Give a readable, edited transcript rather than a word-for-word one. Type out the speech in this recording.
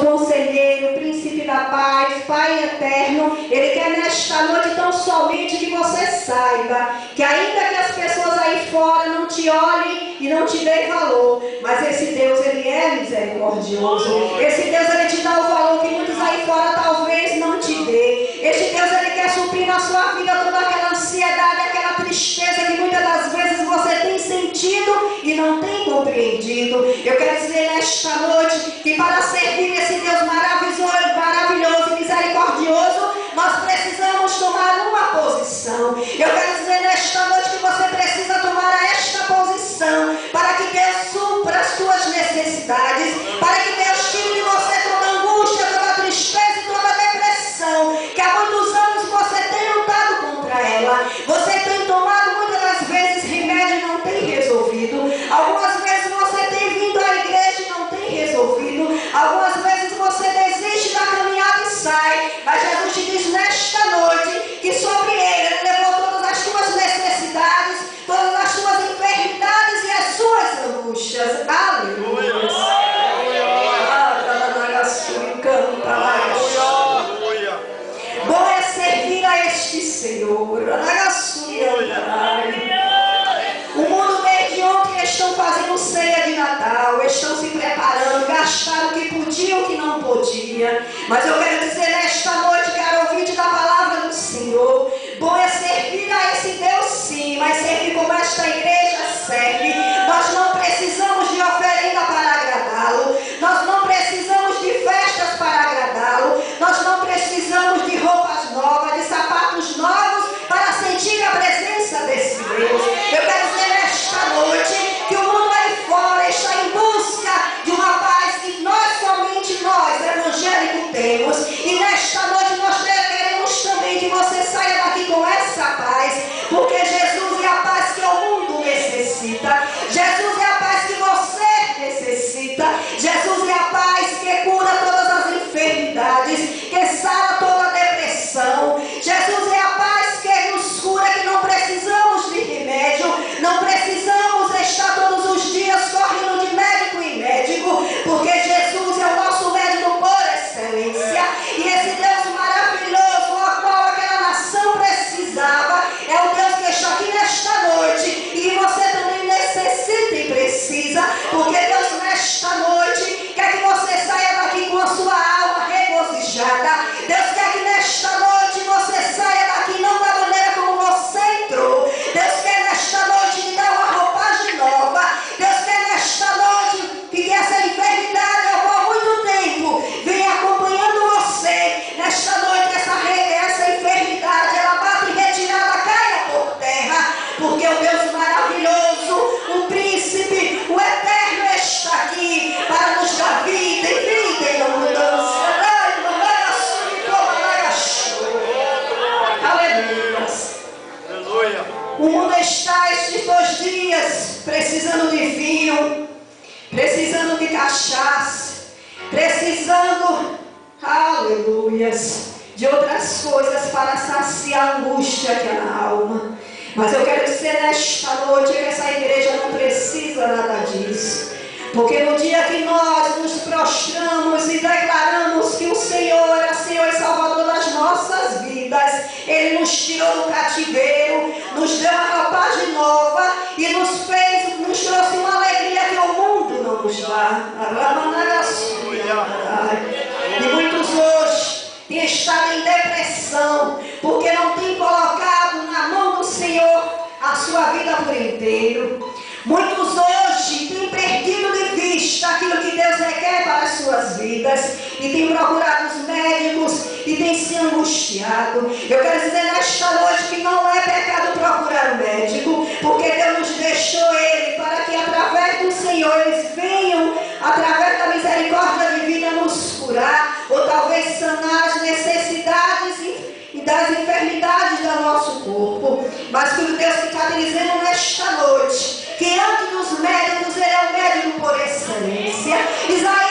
Conselheiro, príncipe da paz, Pai eterno, Ele quer nesta noite tão somente que você saiba que ainda que as pessoas aí fora não te olhem e não te deem valor, mas esse Deus, Ele é misericordioso. Esse Deus, Ele te dá o valor que muitos aí fora talvez não te dê. Este Deus, Ele quer suprir na sua vida toda aquela ansiedade, aquela tristeza que muitas das vezes você tem sentido e não tem compreendido. Eu quero dizer nesta noite que para servir esse Deus maravilhoso e misericordioso, nós precisamos tomar uma posição. Eu quero dizer nesta noite que você precisa tomar esta posição para que Deus supra as suas necessidades, para que Deus tire de você toda angústia, toda tristeza e toda depressão que há muitos anos você tem lutado contra ela. Você tem tomado muitas das vezes remédio e não tem resolvido. Algumas vezes você tem vindo à igreja e não tem resolvido. Algumas vezes você desiste da caminhada e sai. Mas Jesus te diz nesta noite que sobre Ele levou todas as suas necessidades, todas as suas enfermidades e as suas angústias. Aleluia. Bom é servir a este Senhor. O mundo desde ontem estão fazendo ceia de Natal, estão se preparando, gastaram o que podia e o que não podia. Mas eu quero dizer nesta noite, caro ouvinte da palavra do Senhor, bom é servir a esse Deus sim, mas servir como esta igreja serve. Nós não precisamos de oferenda para agradá-lo, nós não precisamos de festas para agradá-lo, nós não precisamos de roupas novas, de sapatos novos para sentir a presença desse Deus. Eu quero dizer nesta noite que o mundo aí fora está em busca de uma paz que somente nós, evangélicos, temos. E nesta noite nós queremos também que você saia daqui com essa paz, porque Jesus é a paz que o mundo necessita. Jesus é a paz que você necessita. Jesus é a paz que cura todas as enfermidades, que sara toda a depressão. Jesus é a paz que nos cura, que não precisamos de remédio, não precisamos estar todos os dias correndo de médico em médico, porque Jesus é o nosso médico por excelência. E esse Deus maravilhoso, a qual aquela nação precisava, é o Deus que está aqui nesta noite e você também necessita e precisa, porque Deus nesta noite quer que você saia daqui com a sua alma regozijada. Deus quer que nesta noite você saia daqui não da maneira como você entrou. Deus quer nesta noite lhe dar uma roupagem nova. Deus quer nesta noite que essa enfermidade há muito tempo vem acompanhando você. Nesta noite essa enfermidade ela bate em retirada, caia por terra, porque o Deus maravilhoso, o príncipe, o eterno está aqui para nos dar vida e vida em abundância. Aleluia. O mundo está estes 2 dias precisando de vinho, precisando de cachaça, precisando, aleluias, de outras coisas para saciar a angústia que há na alma. Mas eu quero dizer nesta noite que essa igreja não precisa nada disso, porque no dia que nós nos prostramos e declaramos que o Senhor é Senhor e Salvador das nossas vidas, Ele nos tirou do cativeiro, nos deu uma roupagem nova e nos trouxe uma alegria que o mundo não nos dá. E muitos hoje têm estado em depressão, porque não têm colocado na mão do Senhor a sua vida por inteiro. Muitos hoje têm perdido de vista aquilo que Deus requer para as suas vidas e têm procurado os médicos e têm se angustiado. Eu quero dizer nesta noite que não é pecado procurar o médico, porque Deus nos deixou Ele para que através do Senhor eles venham, através da misericórdia divina, nos curar ou talvez sanar as necessidades e das enfermidades do nosso corpo. Mas que o Deus que está dizendo nesta noite que antes dos médicos Ele é o médico por excelência. Isaías